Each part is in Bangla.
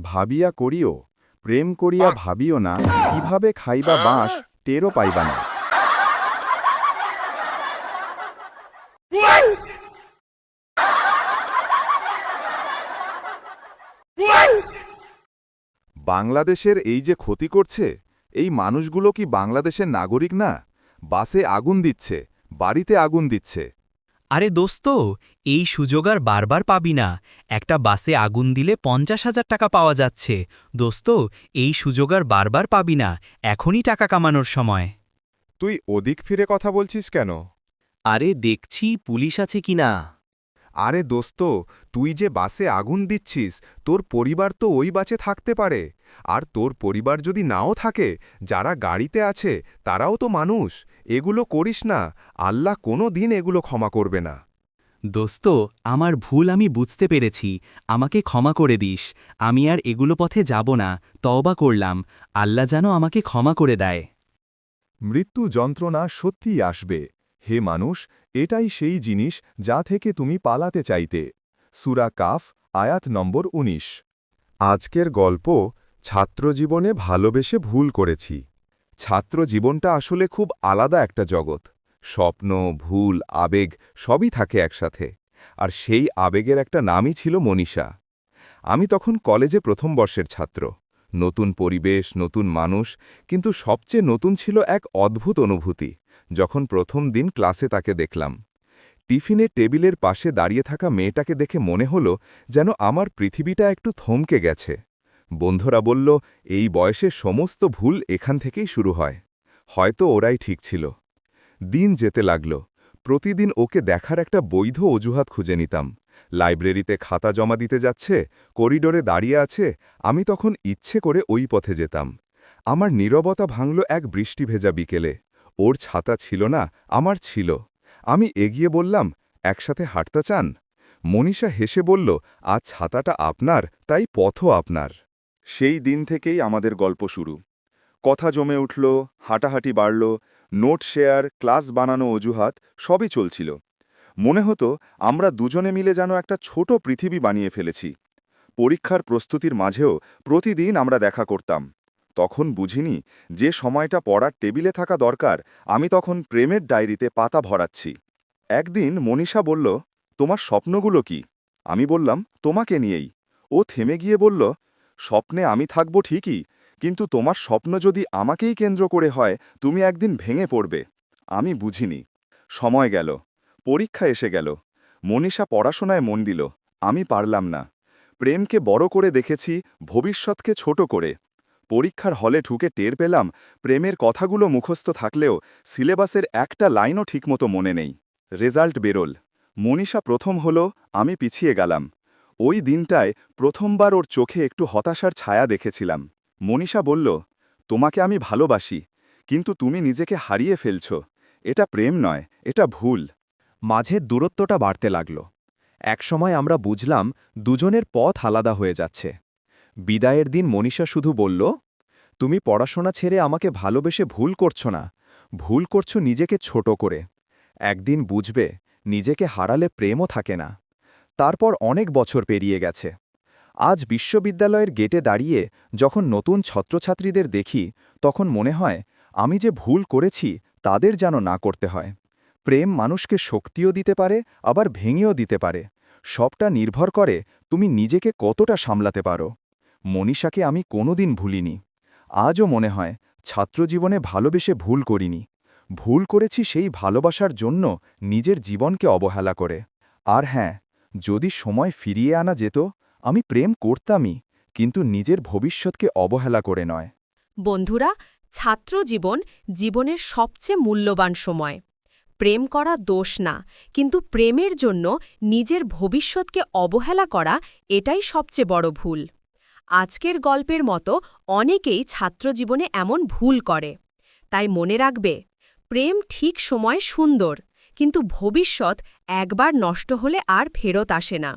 ভাবিয়া করিও, প্রেম করিয়া ভাবিও না, কিভাবে খাইবা বাঁশ টেরও পাইবা না। বাংলাদেশের এই যে ক্ষতি করছে, এই মানুষগুলো কি বাংলাদেশের নাগরিক না? বাসে আগুন দিচ্ছে, বাড়িতে আগুন দিচ্ছে। আরে দোস্ত, এই সুযোগ আর বারবার পাবি না। একটা বাসে আগুন দিলে ৫০,০০০ টাকা পাওয়া যাচ্ছে। দোস্ত, এই সুযোগ আর বারবার পাবি না। এখনই টাকা কামানোর সময়। তুই ওদিক ফিরে কথা বলছিস কেন? আরে দেখছি পুলিশ আছে কিনা। আরে দোস্ত, তুই যে বাসে আগুন দিচ্ছিস, তোর পরিবার তো ওই বাসে থাকতে পারে। আর তোর পরিবার যদি নাও থাকে, যারা গাড়িতে আছে তারাও তো মানুষ। এগুলো করিস না, আল্লাহ কোনো দিন এগুলো ক্ষমা করবে না। দোস্ত, আমার ভুল আমি বুঝতে পেরেছি। আমাকে ক্ষমা করে দিস। আমি আর এগুলো পথে যাব না। তওবা করলাম। আল্লাহ যেন আমাকে ক্ষমা করে দেয়। মৃত্যু যন্ত্রণা সত্যিই আসবে। হে মানুষ, এটাই সেই জিনিস যা থেকে তুমি পালাতে চাইতে। সূরা কাফ, আয়াত নম্বর ১৯। আজকের গল্প, ছাত্রজীবনে ভালোবেসে ভুল করেছি। ছাত্রজীবনটা আসলে খুব আলাদা একটা জগৎ। স্বপ্ন, ভুল, আবেগ সবই থাকে একসাথে। আর সেই আবেগের একটা নামই ছিল মনীষা। আমি তখন কলেজে প্রথম বর্ষের ছাত্র। নতুন পরিবেশ, নতুন মানুষ, কিন্তু সবচেয়ে নতুন ছিল এক অদ্ভুত অনুভূতি, যখন প্রথম দিন ক্লাসে তাকে দেখলাম। টিফিনের টেবিলের পাশে দাঁড়িয়ে থাকা মেয়েটাকে দেখে মনে হলো যেন আমার পৃথিবীটা একটু থমকে গেছে। বন্ধুরা বলল, এই বয়সে সমস্ত ভুল এখান থেকেই শুরু হয়। হয়তো ওরাই ঠিক ছিল। দিন যেতে লাগল। প্রতিদিন ওকে দেখার একটা বৈধ অজুহাত খুঁজে নিতাম। লাইব্রেরিতে খাতা জমা দিতে যাচ্ছে, করিডোরে দাঁড়িয়ে আছে, আমি তখন ইচ্ছে করে ওই পথে যেতাম। আমার নীরবতা ভাঙল এক বৃষ্টি ভেজা বিকেলে। ওর ছাতা ছিল না, আমার ছিল। আমি এগিয়ে বললাম, একসাথে হাঁটতে চান? মনীষা হেসে বলল, আজ ছাতাটা আপনার, তাই পথও আপনার। সেই দিন থেকেই আমাদের গল্প শুরু। কথা জমে উঠল, হাঁটাহাঁটি বাড়ল, নোট শেয়ার, ক্লাস বানানো, অজুহাত সবই চলছিল। মনে হতো আমরা দুজনে মিলে যেন একটা ছোট পৃথিবী বানিয়ে ফেলেছি। পরীক্ষার প্রস্তুতির মাঝেও প্রতিদিন আমরা দেখা করতাম। তখন বুঝিনি যে সময়টা পড়ার টেবিলে থাকা দরকার, আমি তখন প্রেমের ডায়েরিতে পাতা ভরাচ্ছি। একদিন মনীষা বলল, তোমার স্বপ্নগুলো কি? আমি বললাম, তোমাকে নিয়েই। ও থেমে গিয়ে বলল, স্বপ্নে আমি থাকব ঠিকই, কিন্তু তোমার স্বপ্ন যদি আমাকেই কেন্দ্র করে হয়, তুমি একদিন ভেঙে পড়বে। আমি বুঝিনি। সময় গেল, পরীক্ষা এসে গেল। মনীষা পড়াশোনায় মন দিল, আমি পারলাম না। প্রেমকে বড় করে দেখেছি, ভবিষ্যৎকে ছোট করে। পরীক্ষার হলে ঢুকে টের পেলাম, প্রেমের কথাগুলো মুখস্থ থাকলেও সিলেবাসের একটা লাইনও ঠিকমতো মনে নেই। রেজাল্ট বেরোল। মনীষা প্রথম হলো, আমি পিছিয়ে গেলাম। ওই দিনটায় প্রথমবার ওর চোখে একটু হতাশার ছায়া দেখেছিলাম। মনীষা বলল, তোমাকে আমি ভালোবাসি, কিন্তু তুমি নিজেকে হারিয়ে ফেলছ। এটা প্রেম নয়, এটা ভুল। মাঝের দূরত্বটা বাড়তে লাগল। একসময় আমরা বুঝলাম দুজনের পথ আলাদা হয়ে যাচ্ছে। বিদায়ের দিন মনীষা শুধু বলল, তুমি পড়াশোনা ছেড়ে আমাকে ভালোবেসে ভুল করছো না, ভুল করছো নিজেকে ছোট করে। একদিন বুঝবে, নিজেকে হারালে প্রেমও থাকে না। তারপর অনেক বছর পেরিয়ে গেছে। আজ বিশ্ববিদ্যালয়ের গেটে দাঁড়িয়ে যখন নতুন ছাত্রছাত্রীদের দেখি, তখন মনে হয় আমি যে ভুল করেছি তাদের যেন না করতে হয়। প্রেম মানুষকে শক্তিও দিতে পারে, আবার ভেঙেও দিতে পারে। সবটা নির্ভর করে তুমি নিজেকে কতটা সামলাতে পারো। মনীষাকে আমি কোনোদিন ভুলিনি। আজও মনে হয় ছাত্রজীবনে ভালোবেসে ভুল করিনি। ভুল করেছি সেই ভালোবাসার জন্য নিজের জীবনকে অবহেলা করে। আর হ্যাঁ, যদি সময় ফিরিয়ে আনা যেত, আমি প্রেম করতামই, কিন্তু নিজের ভবিষ্যৎকে অবহেলা করে নয়। বন্ধুরা, ছাত্রজীবন জীবনের সবচেয়ে মূল্যবান সময়। প্রেম করা দোষ না, কিন্তু প্রেমের জন্য নিজের ভবিষ্যৎকে অবহেলা করা এটাই সবচেয়ে বড় ভুল। আজকের গল্পের মতো অনেকেই ছাত্রজীবনে এমন ভুল করে। তাই মনে রাখবে, প্রেম ঠিক সময় সুন্দর, কিন্তু ভবিষ্যৎ একবার নষ্ট হলে আর ফেরত আসে না।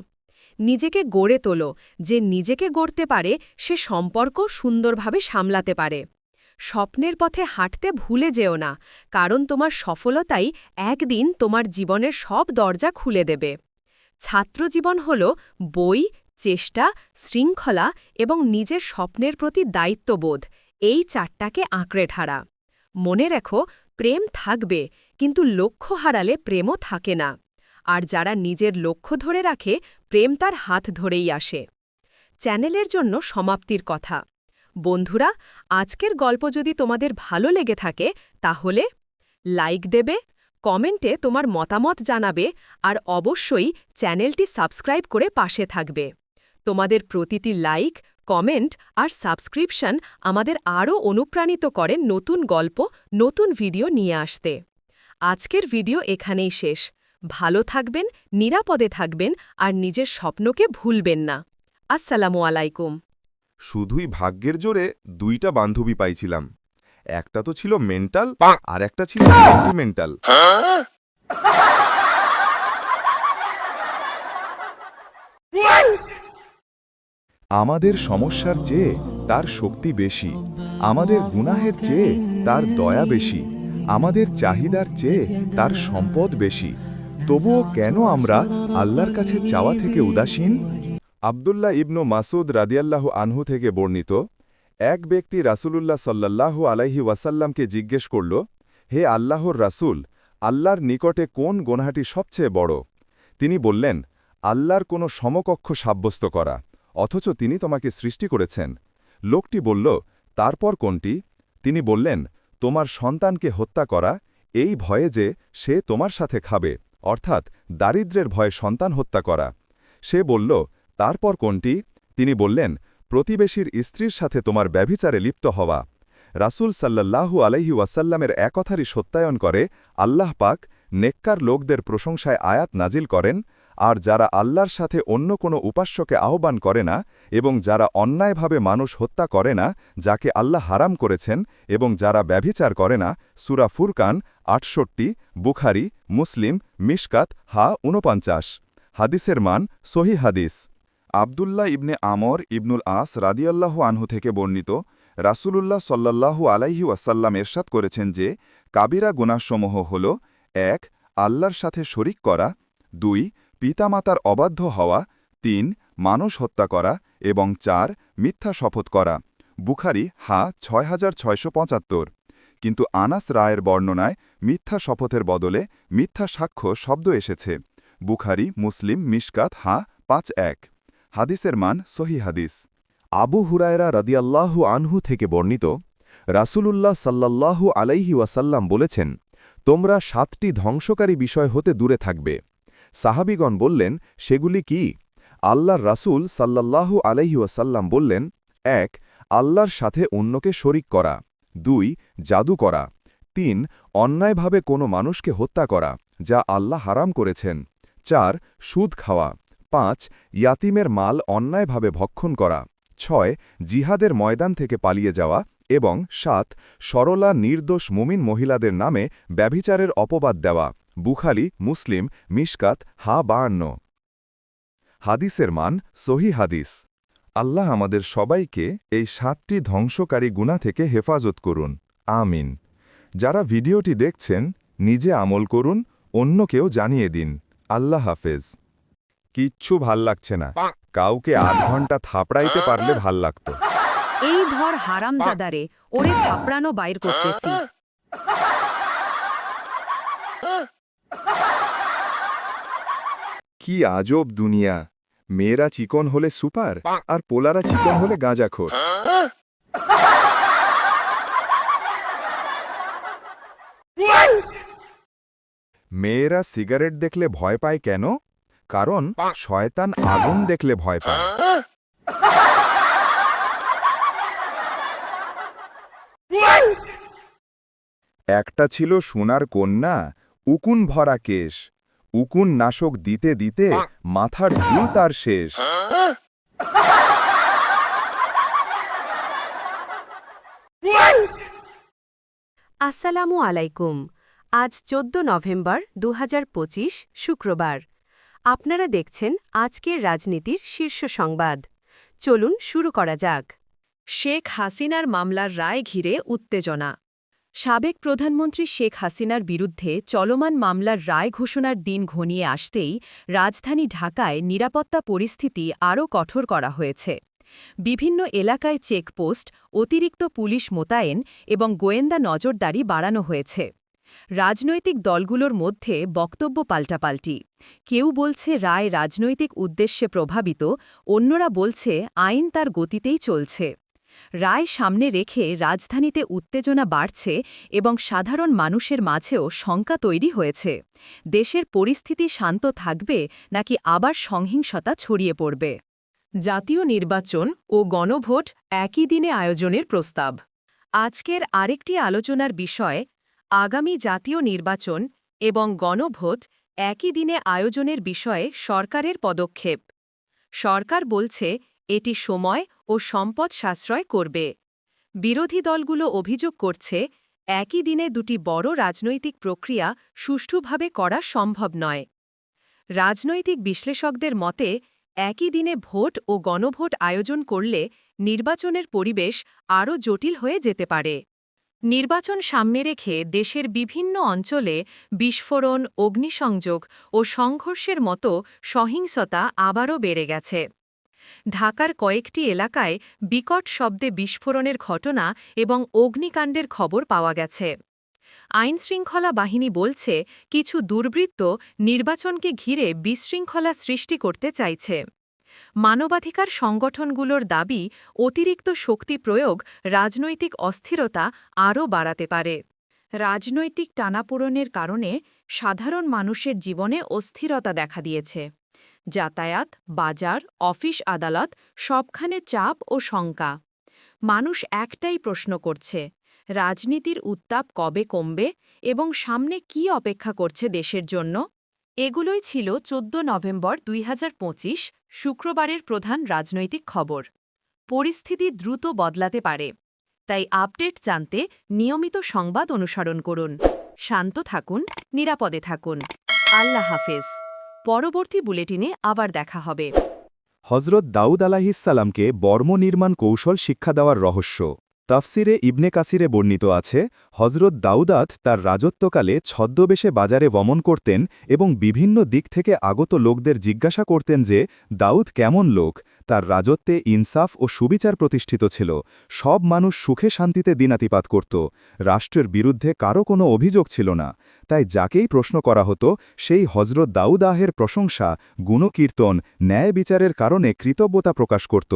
নিজেকে গড়ে তোলো, যে নিজেকে গড়তে পারে সে সম্পর্ক সুন্দরভাবে সামলাতে পারে। স্বপ্নের পথে হাঁটতে ভুলে যেও না, কারণ তোমার সফলতাই একদিন তোমার জীবনের সব দরজা খুলে দেবে। ছাত্রজীবন হল বই, চেষ্টা, শৃঙ্খলা এবং নিজের স্বপ্নের প্রতি দায়িত্ববোধ এই চারটাকে আঁকড়ে ঠাড়া। মনে রেখো, প্রেম থাকবে, কিন্তু লক্ষ্য হারালে প্রেমও থাকে না। আর যারা নিজের লক্ষ্য ধরে রাখে, প্রেম তার হাত ধরেই আসে। চ্যানেলের জন্য সমাপ্তির কথা। বন্ধুরা, আজকের গল্প যদি তোমাদের ভালো লেগে থাকে তাহলে লাইক দেবে, কমেন্টে তোমার মতামত জানাবে আর অবশ্যই চ্যানেলটি সাবস্ক্রাইব করে পাশে থাকবে। তোমাদের প্রতিটি লাইক, কমেন্ট আর সাবস্ক্রিপশন আমাদের আরও অনুপ্রাণিত করে নতুন গল্প, নতুন ভিডিও নিয়ে আসতে। আজকের ভিডিও এখানেই শেষ। ভালো থাকবেন, নিরাপদে থাকবেন আর নিজের স্বপ্নকে ভুলবেন না। আসসালামু আলাইকুম। শুধুই ভাগ্যের জোরে 2টা বান্ধবী পাইছিলাম। একটা তো ছিল মেন্টাল আর একটা ছিল সেন্টিমেন্টাল। আমাদের সমস্যার চেয়ে তার শক্তি বেশি, আমাদের গুনাহের চেয়ে তার দয়া বেশি, আমাদের চাহিদার চেয়ে তার সম্পদ বেশি। তবুও কেন আমরা আল্লাহর কাছে চাওয়া থেকে উদাসীন? আব্দুল্লাহ ইবনু মাসুদ রাদিয়াল্লাহু আনহু থেকে বর্ণিত, এক ব্যক্তি রাসূলুল্লাহ সাল্লাল্লাহু আলাইহি ওয়াসাল্লামকে জিজ্ঞেস করল, হে আল্লাহর রাসূল, আল্লাহর নিকটে কোন গুনাহটি সবচেয়ে বড়? তিনি বললেন, আল্লাহর কোনো সমকক্ষ সাব্যস্ত করা, অথচ তিনি তোমাকে সৃষ্টি করেছেন। লোকটি বলল, তারপর কোনটি? তিনি বললেন, তোমার সন্তানকে হত্যা করা, এই ভয়ে যে সে তোমার সাথে খাবে, অর্থাৎ দারিদ্র্যের ভয়ে সন্তান হত্যা করা। সে বলল, তারপর কোনটি? তিনি বললেন, প্রতিবেশীর স্ত্রীর সাথে তোমার ব্যভিচারে লিপ্ত হওয়া। রাসূল সাল্লাল্লাহু আলাইহি ওয়াসাল্লামের একথারই সত্যায়ন করে আল্লাহ পাক নেককার লোকদের প্রশংসায় আয়াত নাজিল করেন, আর যারা আল্লাহর সাথে অন্য কোনো উপাস্যকে আহ্বান করে না এবং যারা অন্যায়ভাবে মানুষ হত্যা করে না যাকে আল্লাহ হারাম করেছেন এবং যারা ব্যভিচার করে না। সূরা ফুরকান ৬৮, বুখারী, মুসলিম, মিশকাত ৪৯। হাদিসের মান সহিহ হাদিস। আব্দুল্লাহ ইবনে আমর ইবনুল আস রাদিয়াল্লাহু আনহু থেকে বর্ণিত, রাসূলুল্লাহ সাল্লাল্লাহু আলাইহি ওয়াসাল্লাম এরশাদ করেছেন যে, কাবিরা গুনাহসমূহ হল ১. আল্লাহর সাথে শরিক করা, ২. পিতামাতার অবাধ্য হওয়া, ৩. মানুষ হত্যা করা এবং ৪. মিথ্যা শপথ করা। বুখারী ৬৬৭৫। কিন্তু আনাস রায়ের বর্ণনায় মিথ্যা শপথের বদলে মিথ্যা সাক্ষ্য শব্দ এসেছে। বুখারী, মুসলিম, মিশকাত ৫১। হাদিসের মান সহিহ হাদিস। আবু হুরায়রা রাদিয়াল্লাহু আনহু থেকে বর্ণিত, রাসূলুল্লাহ সাল্লাল্লাহু আলাইহি ওয়াসাল্লাম বলেছেন, তোমরা ৭টি ধ্বংসকারী বিষয় হতে দূরে থাকবে। সাহাবীগণ বললেন, সেগুলি কি? আল্লাহর রাসূল সাল্লাল্লাহু আলাইহি ওয়াসাল্লাম বললেন, ১. আল্লাহর সাথে অন্যকে শরিক করা, ২. জাদু করা, ৩. অন্যায়ভাবে কোনো মানুষকে হত্যা করা যা আল্লাহ হারাম করেছেন, ৪. সুদ খাওয়া, ৫. ইয়াতিমের মাল অন্যায়ভাবে ভক্ষণ করা, ৬. জিহাদের ময়দান থেকে পালিয়ে যাওয়া এবং ৭. সরলা নির্দোষ মুমিন মহিলাদের নামে ব্যভিচারের অপবাদ দেওয়া। বুখারী, মুসলিম, মিশকাত ৫২। হাদিসের মান সহিহ হাদিস। আল্লাহ আমাদের সবাইকে এই ৭টি ধ্বংসকারী গুনাহ থেকে হেফাজত করুন, আমিন। যারা ভিডিওটি দেখছেন, নিজে আমল করুন, অন্যকেও জানিয়ে দিন। আল্লাহ হাফেজ। কিচ্ছু ভাল লাগছে না, কাউকে আধ ঘন্টা থাপড়াইতে পারলে ভাল লাগত। এই ধর হারামজাদারে, ওরে থাপড়ানো বাইর করতেছি। কি আজব দুনিয়া! মেয়েরা চিকন হলে সুপার আর পোলারা চিকন হলে গাঁজাখোর। মেয়েরা সিগারেট দেখলে ভয় পায় কেন? কারণ শয়তান আগুন দেখলে ভয় পায়। একটা ছিল সোনার কন্যা, উকুন ভরা কেশ। উকুন নাশক দিতে দিতে মাথার চুল তার শেষ। আসসালামু আলাইকুম। আজ ১৪ নভেম্বর ২০২৫ শুক্রবার। আপনারা দেখছেন আজকের রাজনীতির শীর্ষ সংবাদ। চলুন শুরু করা যাক। শেখ হাসিনার মামলার রায় ঘিরে উত্তেজনা। সাবেক প্রধানমন্ত্রী শেখ হাসিনার বিরুদ্ধে চলমান মামলার রায় ঘোষণার দিন ঘনিয়ে আসতেই রাজধানী ঢাকায় নিরাপত্তা পরিস্থিতি আরও কঠোর করা হয়েছে। বিভিন্ন এলাকায় চেকপোস্ট, অতিরিক্ত পুলিশ মোতায়েন এবং গোয়েন্দা নজরদারি বাড়ানো হয়েছে। রাজনৈতিক দলগুলোর মধ্যে বক্তব্য পাল্টাপাল্টি। কেউ বলছে রায় রাজনৈতিক উদ্দেশ্যে প্রভাবিত, অন্যরা বলছে আইন তার গতিতেই চলছে। রায় সামনে রেখে রাজধানীতে উত্তেজনা বাড়ছে এবং সাধারণ মানুষের মাঝেও শঙ্কা তৈরি হয়েছে। দেশের পরিস্থিতি শান্ত থাকবে নাকি আবার সহিংসতা ছড়িয়ে পড়বে? জাতীয় নির্বাচন ও গণভোট একই দিনে আয়োজনের প্রস্তাব। আজকের আরেকটি আলোচনার বিষয় আগামী জাতীয় নির্বাচন এবং গণভোট একই দিনে আয়োজনের বিষয়ে সরকারের পদক্ষেপ। সরকার বলছে এটি সময় ও সম্পদ সাশ্রয় করবে। বিরোধী দলগুলো অভিযোগ করছে একই দিনে দুটি বড় রাজনৈতিক প্রক্রিয়া সুষ্ঠুভাবে করা সম্ভব নয়। রাজনৈতিক বিশ্লেষকদের মতে একই দিনে ভোট ও গণভোট আয়োজন করলে নির্বাচনের পরিবেশ আরও জটিল হয়ে যেতে পারে। নির্বাচন সামনে রেখে দেশের বিভিন্ন অঞ্চলে বিস্ফোরণ, অগ্নিসংযোগ ও সংঘর্ষের মতো সহিংসতা আবারও বেড়ে গেছে। ঢাকার কয়েকটি এলাকায় বিকট শব্দে বিস্ফোরণের ঘটনা এবং অগ্নিকাণ্ডের খবর পাওয়া গেছে। আইনশৃঙ্খলা বাহিনী বলছে কিছু দুর্বৃত্ত নির্বাচনকে ঘিরে বিশৃঙ্খলা সৃষ্টি করতে চাইছে। মানবাধিকার সংগঠনগুলোর দাবি অতিরিক্ত শক্তি প্রয়োগ রাজনৈতিক অস্থিরতা আরও বাড়াতে পারে। রাজনৈতিক টানাপোড়েনের কারণে সাধারণ মানুষের জীবনে অস্থিরতা দেখা দিয়েছে। যাতায়াত, বাজার, অফিস আদালত সবখানে চাপ ও শঙ্কা। মানুষ একটাই প্রশ্ন করছে, রাজনীতির উত্তাপ কবে কমবে এবং সামনে কি অপেক্ষা করছে দেশের জন্য? এগুলোই ছিল ১৪ নভেম্বর ২০২৫ শুক্রবারের প্রধান রাজনৈতিক খবর। পরিস্থিতি দ্রুত বদলাতে পারে, তাই আপডেট জানতে নিয়মিত সংবাদ অনুসরণ করুন। শান্ত থাকুন, নিরাপদে থাকুন। আল্লাহ হাফেজ। পরবর্তী বুলেটিনে আবার দেখা হবে। হজরত দাউদ আলাইহিসসালামকে বর্ম নির্মাণ কৌশল শিক্ষা দেওয়ার রহস্য। তাফসিরে ইবনে কাসিরে বর্ণিত আছে, হজরত দাউদাত তার রাজত্বকালে ছদ্মবেশে বাজারে ভ্রমণ করতেন এবং বিভিন্ন দিক থেকে আগত লোকদের জিজ্ঞাসা করতেন যে দাউদ কেমন লোক, তার রাজত্বে ইনসাফ ও সুবিচার প্রতিষ্ঠিত ছিল, সব মানুষ সুখে শান্তিতে দিনাতিপাত করত, রাষ্ট্রের বিরুদ্ধে কারও কোনো অভিযোগ ছিল না। তাই যাকেই প্রশ্ন করা হতো সেই হজরত দাউদাহের প্রশংসা, গুণকীর্তন, ন্যায় বিচারের কারণে কৃতজ্ঞতা প্রকাশ করত।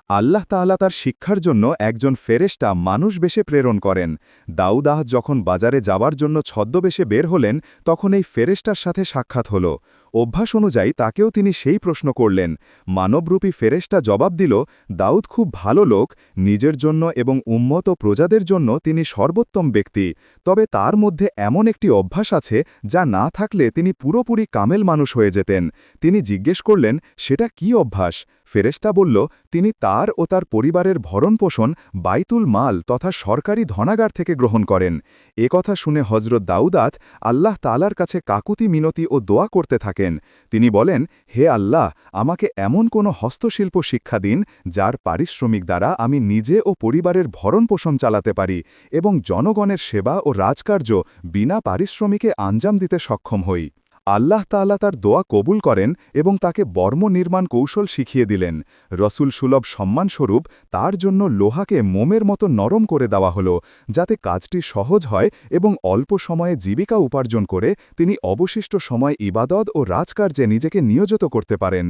আল্লাহ তাআলা তার শিক্ষার জন্য একজন ফেরেশতা মানুষ বেশে প্রেরণ করেন। দাউদাহ যখন বাজারে যাবার জন্য ছদ্মবেশে বের হলেন, তখন এই ফেরেশতার সাথে সাক্ষাৎ হল। অভ্যাস অনুযায়ী তাকেও তিনি সেই প্রশ্ন করলেন। মানবরূপী ফেরেশতা জবাব দিল, দাউদ খুব ভালো লোক, নিজের জন্য এবং উম্মত ও প্রজাদের জন্য তিনি সর্বোত্তম ব্যক্তি, তবে তার মধ্যে এমন একটি অভ্যাস আছে যা না থাকলে তিনি পুরোপুরি কামেল মানুষ হয়ে যেতেন। তিনি জিজ্ঞেস করলেন, সেটা কি অভ্যাস? ফেরেশতা বলল, তিনি তার ও তার পরিবারের ভরণপোষণ বাইতুল মাল তথা সরকারি ধনাগার থেকে গ্রহণ করেন। এ কথা শুনে হজরত দাউদাত আল্লাহ তাআলার কাছে কাকুতি মিনতি ও দোয়া করতে থাকেন। তিনি বলেন, হে আল্লাহ, আমাকে এমন কোনো হস্তশিল্প শিক্ষা দিন যার পারিশ্রমিক দ্বারা আমি নিজে ও পরিবারের ভরণপোষণ চালাতে পারি এবং জনগণের সেবা ও রাজকার্য বিনা পারিশ্রমিকে আঞ্জাম দিতে সক্ষম হই। আল্লাহ তাআলা তার দোয়া কবুল করেন এবং তাকে বর্ম নির্মাণ কৌশল শিখিয়ে দিলেন। রসুল সুলভ সম্মানস্বরূপ তার জন্য লোহাকে মোমের মতো নরম করে দেওয়া হল, যাতে কাজটি সহজ হয় এবং অল্প সময়ে জীবিকা উপার্জন করে তিনি অবশিষ্ট সময় ইবাদত ও রাজকার্যে নিজেকে নিয়োজিত করতে পারেন।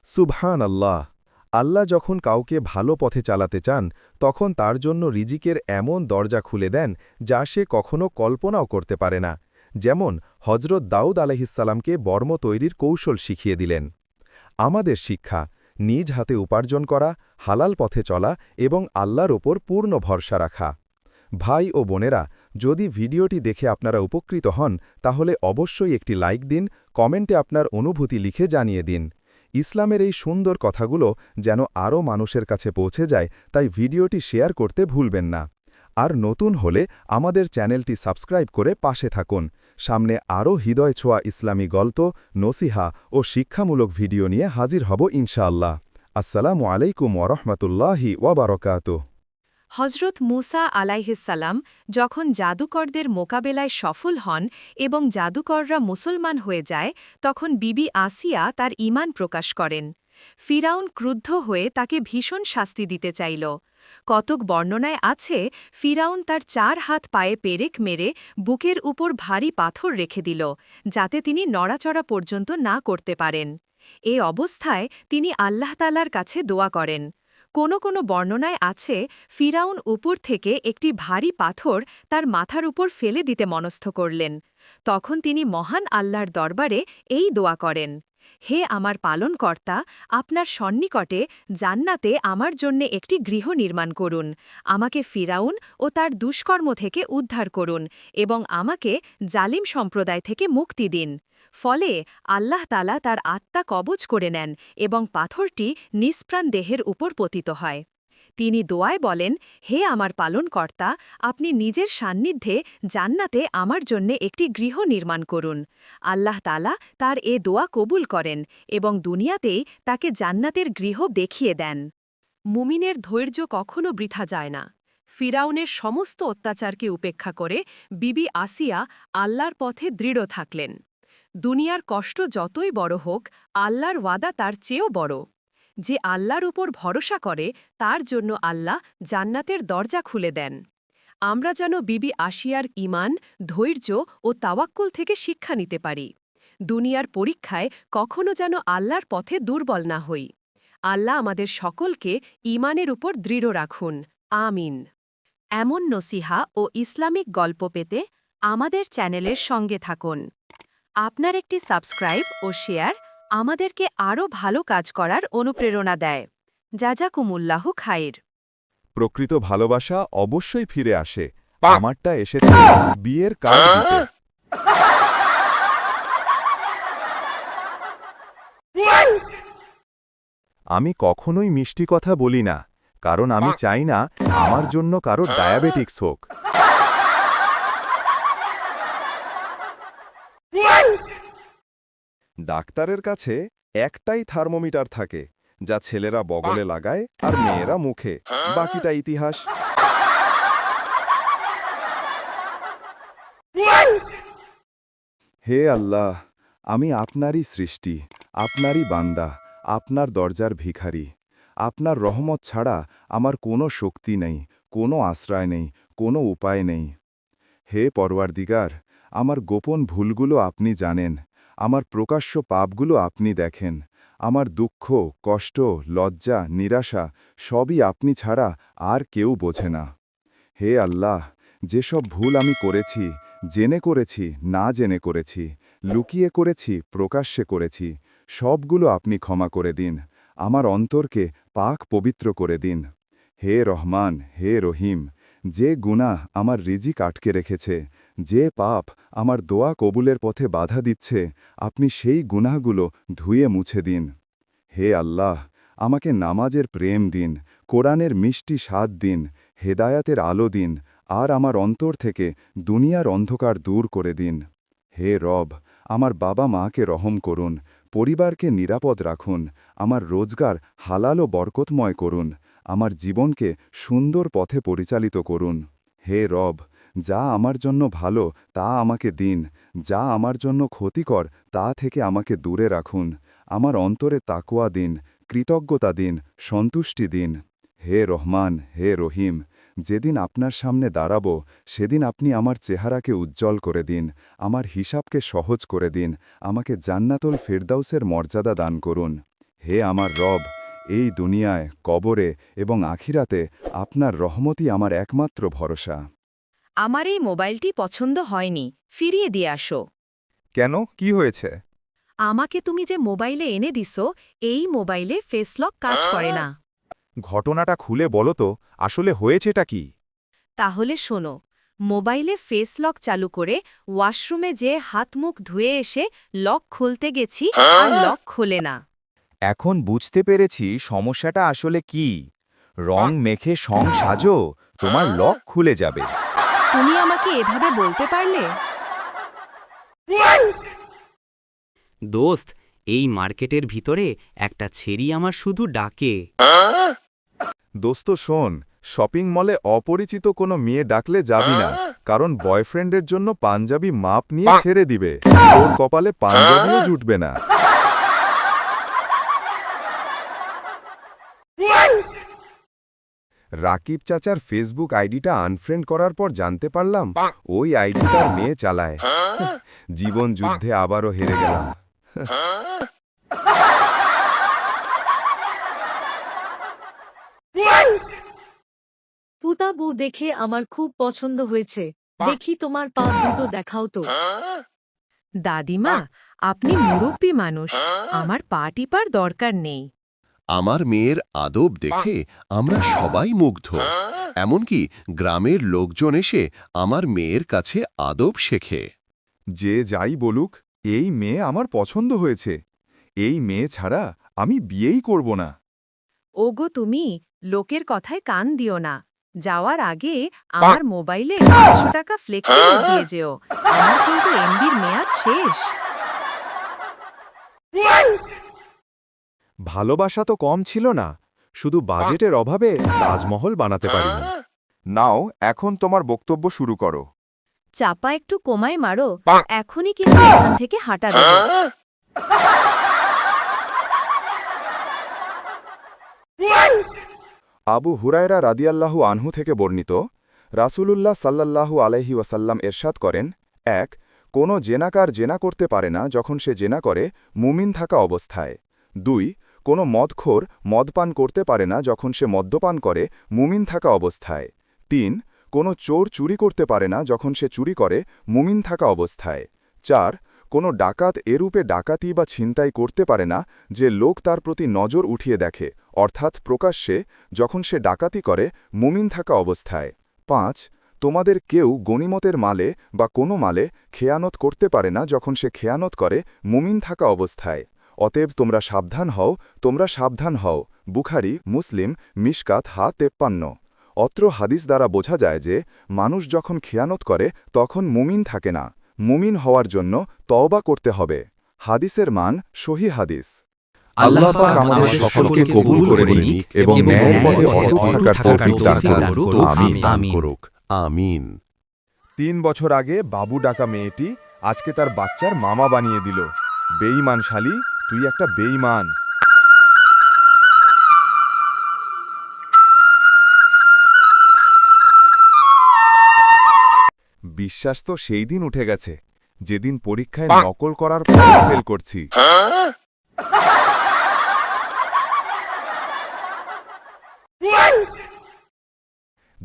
সুবহান আল্লাহ। আল্লাহ যখন কাউকে ভালো পথে চালাতে চান, তখন তার জন্য রিজিকের এমন দরজা খুলে দেন যা সে কখনো কল্পনাও করতে পারে না। যেমন হজরত দাউদ আলাইহিসসালামকে বর্ম তৈরির কৌশল শিখিয়ে দিলেন। আমাদের শিক্ষা, নিজ হাতে উপার্জন করা, হালাল পথে চলা এবং আল্লাহর ওপর পূর্ণ ভরসা রাখা। ভাই ও বোনেরা, যদি ভিডিওটি দেখে আপনারা উপকৃত হন, তাহলে অবশ্যই একটি লাইক দিন, কমেন্টে আপনার অনুভূতি লিখে জানিয়ে দিন। ইসলামের এই সুন্দর কথাগুলো যেন আরও মানুষের কাছে পৌঁছে যায়, তাই ভিডিওটি শেয়ার করতে ভুলবেন না। আর নতুন হলে আমাদের চ্যানেলটি সাবস্ক্রাইব করে পাশে থাকুন। সামনে আরও হৃদয় ছোঁয়া ইসলামী গল্প, নসিহা ও শিক্ষামূলক ভিডিও নিয়ে হাজির হব ইনশাআল্লাহ। আসসালামু আলাইকুম ওয়া রাহমাতুল্লাহি ওয়া বারাকাতুহু। হজরত মুসা আলাইহিসসালাম যখন জাদুকরদের মোকাবেলায় সফল হন এবং জাদুকররা মুসলমান হয়ে যায় তখন বিবি আসিয়া তার ঈমান প্রকাশ করেন ফিরাউন ক্রুদ্ধ হয়ে তাকে ভীষণ শাস্তি দিতে চাইল কতক বর্ণনায় আছে ফিরাউন তার 4 হাত পায়ে পেরেক মেরে বুকের উপর ভারী পাথর রেখে দিল যাতে তিনি নড়াচড়া পর্যন্ত না করতে পারেন এ অবস্থায় তিনি আল্লাহ তাআলার কাছে দোয়া করেন কোনো বর্ণনায় আছে ফিরাউন উপর থেকে একটি ভারী পাথর তার মাথার উপর ফেলে দিতে মনস্থ করলেন তখন তিনি মহান আল্লাহর দরবারে এই দোয়া করেন হে আমার পালনকর্তা আপনার সন্নিকটে জান্নাতে আমার জন্যে একটি গৃহ নির্মাণ করুন আমাকে ফিরাউন ও তার দুষ্কর্ম থেকে উদ্ধার করুন এবং আমাকে জালিম সম্প্রদায় থেকে মুক্তি দিন ফলে আল্লাহ তাআলা তার আত্মা কবজ করে নেন এবং পাথরটি নিষ্প্রাণ দেহের উপর পতিত হয় তিনি দোয়ায় বলেন হে আমার পালনকর্তা আপনি নিজের সান্নিধ্যে জান্নাতে আমার জন্যে একটি গৃহ নির্মাণ করুন আল্লাহ তাআলা তার এ দোয়া কবুল করেন এবং দুনিয়াতেই তাকে জান্নাতের গৃহ দেখিয়ে দেন মুমিনের ধৈর্য কখনো বৃথা যায় না ফিরাউনের সমস্ত অত্যাচারকে উপেক্ষা করে বিবি আসিয়া আল্লাহর পথে দৃঢ় থাকলেন দুনিয়ার কষ্ট যতই বড় হোক আল্লাহর ওয়াদা তার চেয়েও বড় যে আল্লাহর উপর ভরসা করে তার জন্য আল্লাহ জান্নাতের দরজা খুলে দেন আমরা যেন বিবি আসিয়ার ঈমান ধৈর্য ও তাওয়াক্কুল থেকে শিক্ষা নিতে পারি দুনিয়ার পরীক্ষায় কখনো যেন আল্লাহর পথে দুর্বল না হই আল্লাহ আমাদের সকলকে ঈমানের উপর দৃঢ় রাখুন আমিন এমন নসিহা ও ইসলামিক গল্প পেতে আমাদের চ্যানেলের সঙ্গে থাকুন আপনার একটি সাবস্ক্রাইব ও শেয়ার আমাদেরকে আরও ভালো কাজ করার অনুপ্রেরণা দেয় জাজাকুমুল্লাহু খাইর প্রকৃত ভালোবাসা অবশ্যই ফিরে আসে আমারটা এসেছে বিয়ের কার্ড দিতে আমি কখনোই মিষ্টি কথা বলি না কারণ আমি চাই না আমার জন্য কারো ডায়াবেটিক্স হোক ডাক্তারের কাছে একটাই থার্মোমিটার থাকে যা ছেলেরা বগলে লাগায় আর মেয়েরা মুখে বাকিটা ইতিহাস হে আল্লাহ আমি আপনারই সৃষ্টি আপনারই বান্দা আপনার দরজার ভিখারি আপনার রহমত ছাড়া আমার কোনো শক্তি নেই কোনো আশ্রয় নেই কোনো উপায় নেই হে পরওয়ারদিগার আমার গোপন ভুলগুলো আপনি জানেন আমার প্রকাশ্য পাপগুলো আপনি দেখেন আমার দুঃখ কষ্ট লজ্জা নিরাশা সবই আপনি ছাড়া আর কেউ বোঝে না হে আল্লাহ যেসব ভুল আমি করেছি জেনে করেছি না জেনে করেছি লুকিয়ে করেছি প্রকাশ্যে করেছি সবগুলো আপনি ক্ষমা করে দিন আমার অন্তরকে পাক পবিত্র করে দিন হে রহমান হে রহিম যে গুনাহ আমার রিজিক আটকে রেখেছে যে পাপ আমার দোয়া কবুলের পথে বাধা দিচ্ছে আপনি সেই গুনাহগুলো ধুয়ে মুছে দিন হে আল্লাহ আমাকে নামাজের প্রেম দিন কোরআনের মিষ্টি স্বাদ দিন হেদায়াতের আলো দিন আর আমার অন্তর থেকে দুনিয়ার অন্ধকার দূর করে দিন হে রব আমার বাবা মাকে রহম করুন পরিবারকে নিরাপদ রাখুন আমার রোজগার হালাল ও বরকতময় করুন আমার জীবনকে সুন্দর পথে পরিচালিত করুন হে রব যা আমার জন্য ভালো তা আমাকে দিন যা আমার জন্য ক্ষতিকর তা থেকে আমাকে দূরে রাখুন আমার অন্তরে তাকওয়া দিন কৃতজ্ঞতা দিন সন্তুষ্টি দিন হে রহমান হে রহিম যেদিন আপনার সামনে দাঁড়াব সেদিন আপনি আমার চেহারাকে উজ্জ্বল করে দিন আমার হিসাবকে সহজ করে দিন আমাকে জান্নাতুল ফেরদাউসের মর্যাদা দান করুন হে আমার রব এই দুনিয়ায় কবরে এবং আখিরাতে আপনার রহমতই আমার একমাত্র ভরসা আমার এই মোবাইলটি পছন্দ হয়নি ফিরিয়ে দিয়ে আসো কেন কি হয়েছে আমাকে তুমি যে মোবাইলে এনে দিছো এই মোবাইলে ফেসলক কাজ করে না ঘটনাটা খুলে বলো তো আসলে হয়েছেটা কি তাহলে শোনো মোবাইলে ফেসলক চালু করে ওয়াশরুমে যে হাত মুখ ধুয়ে এসে লক খুলতে গেছি আর লক খোলে না এখন বুঝতে পেরেছি সমস্যাটা আসলে কি রং মেখে সং সাজো তোমার লক খুলে যাবে তুমি আমাকে এভাবে বলতে পারলে দোস্ত এই মার্কেটের ভিতরে একটা ছেড়ি আমার শুধু ডাকে দোস্ত শোন শপিং মলে অপরিচিত কোনো মেয়ে ডাকলে যাবি না, কারণ বয়ফ্রেন্ডের জন্য পাঞ্জাবি মাপ নিয়ে ছেড়ে দিবে, তোর কপালে পাঞ্জাবিও জুটবে না। রাকিব চাচার ফেসবুক আইডিটা আনফ্রেন্ড করার পর জানতে পারলাম ওই আইডিটার মেয়ে চালায়। জীবন যুদ্ধে আবারও হেরে গেলাম। পুতা বউ দেখে আমার খুব পছন্দ হয়েছে, দেখি তোমার পা দুটো দেখাও তো। দাদিমা, আপনি মুরব্বী মানুষ, আমার পা টিপার দরকার নেই। আমার মেয়ের আদব দেখে আমরা সবাই মুগ্ধ। এমনকি গ্রামের লোকজন এসে আমার মেয়ের কাছে আদব শেখে। যে যাই বলুক, এই মেয়ে আমার পছন্দ হয়েছে। এই মেয়ে ছাড়া আমি বিয়েই করব না। ওগো তুমি লোকের কথায় কান দিও না। যাওয়ার আগে আমার মোবাইলে 500 টাকা ফ্লেক্সি দিয়ে যেও, আমার কিন্তু এমবির মেয়াদ শেষ। ভালোবাসা তো কম ছিল না, শুধু বাজেটের অভাবে তাজমহল বানাতে পারিনি। নাও, এখন তোমার বক্তব্য শুরু করো। চাপা একটু কমায় মারো, এখনই কিন্তু এখান থেকে হাঁটা দেবে। আবু হুরায়রা রাদিয়াল্লাহু আনহু থেকে বর্ণিত, রাসূলুল্লাহ সাল্লাল্লাহু আলাইহি ওয়াসাল্লাম এরশাদ করেন, ১. কোনো জেনাকার জেনা করতে পারে না যখন সে জেনা করে মুমিন থাকা অবস্থায়। ২. কোনো মদখোর মদপান করতে পারে না যখন সে মদ্যপান করে মুমিন থাকা অবস্থায়। ৩. কোনো চোর চুরি করতে পারে না যখন সে চুরি করে মুমিন থাকা অবস্থায়। ৪. কোনো ডাকাত এরূপে ডাকাতি বা ছিনতাই করতে পারে না যে লোক তার প্রতি নজর উঠিয়ে দেখে, অর্থাৎ প্রকাশ্যে, যখন সে ডাকাতি করে মুমিন থাকা অবস্থায়। ৫. তোমাদের কেউ গনিমতের মালে বা কোনো মালে খেয়ানত করতে পারে না যখন সে খেয়ানত করে মুমিন থাকা অবস্থায়। অতএব তোমরা সাবধান হও, তোমরা সাবধান হও। বুখারী, মুসলিম, মিশকাত হা ৫৩। অত্র হাদিস দ্বারা বোঝা যায় যে মানুষ যখন খেয়ানত করে তখন মুমিন থাকে না। মুমিন হওয়ার জন্য তওবা করতে হবে। হাদিসের মান সহিহ হাদিস। আল্লাহ পাক আমাদের সকলকে কবুল করে নিক এবং ন্যায়ের পথে অটল থাকার তৌফিক দান করুন। আমিন করুক। আমিন। ৩ বছর আগে বাবু ডাকা মেয়েটি আজকে তার বাচ্চার মামা বানিয়ে দিল। বেঈমান শালী, তুই একটা বেঈমান। বিশ্বাস তো সেই দিন উঠে গেছে যেদিন পরীক্ষায় নকল করার পর ফেল করছি।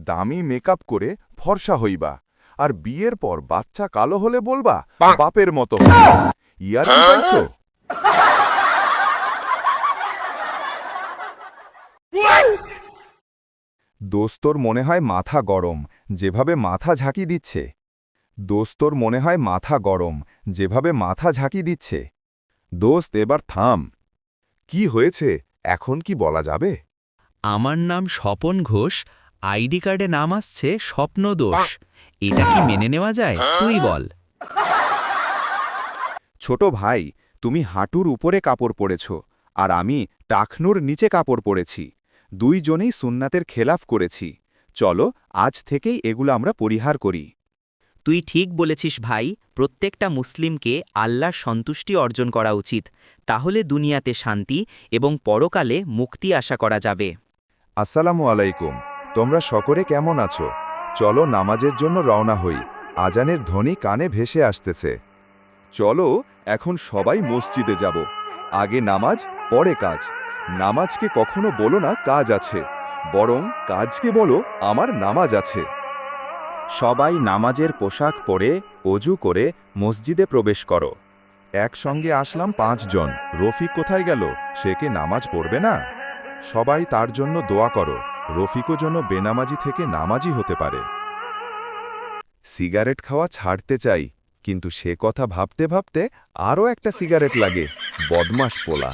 দামি মেকআপ করে ফর্সা হইবা, আর বিয়ের পর বাচ্চা কালো হলে বলবা বাপের মতো। ইয়ার কি পাইছো? দোস্তর মনে হয় মাথা গরম, যেভাবে মাথা ঝাঁকি দিচ্ছে। দোস্তর মনে হয় মাথা গরম, যেভাবে মাথা ঝাঁকি দিচ্ছে। দোস্ত, এবার থাম। কি হয়েছে, এখন কি বলা যাবে? আমার নাম স্বপন ঘোষ, আইডি কার্ডে নাম আসছে স্বপ্নদোষ। এটা কি মেনে নেওয়া যায়? তুই বল। ছোট ভাই, তুমি হাঁটুর উপরে কাপড় পরেছ, আর আমি টাকনুর নিচে কাপড় পরেছি। দুইজনেই সুন্নাতের খেলাফ করেছি। চলো, আজ থেকেই এগুলো আমরা পরিহার করি। তুই ঠিক বলেছিস ভাই, প্রত্যেকটা মুসলিমকে আল্লাহর সন্তুষ্টি অর্জন করা উচিত, তাহলে দুনিয়াতে শান্তি এবং পরকালে মুক্তি আশা করা যাবে। আসসালামু আলাইকুম, তোমরা সকলে কেমন আছো? চলো নামাজের জন্য রওনা হই। আজানের ধ্বনি কানে ভেসে আসতেছে। চলো, এখন সবাই মসজিদে যাব। আগে নামাজ, পরে কাজ। নামাজকে কখনো বলো না কাজ আছে, বরং কাজকে বলো আমার নামাজ আছে। সবাই নামাজের পোশাক পরে অজু করে মসজিদে প্রবেশ করো। একসঙ্গে আসলাম 5 জন, রফিক কোথায় গেল? সে কি নামাজ পড়বে না? সবাই তার জন্য দোয়া করো, রফিকও যেন বেনামাজি থেকে নামাজি হতে পারে। সিগারেট খাওয়া ছাড়তে চাই, কিন্তু সে কথা ভাবতে ভাবতে আরও একটা সিগারেট লাগে। বদমাশ পোলা।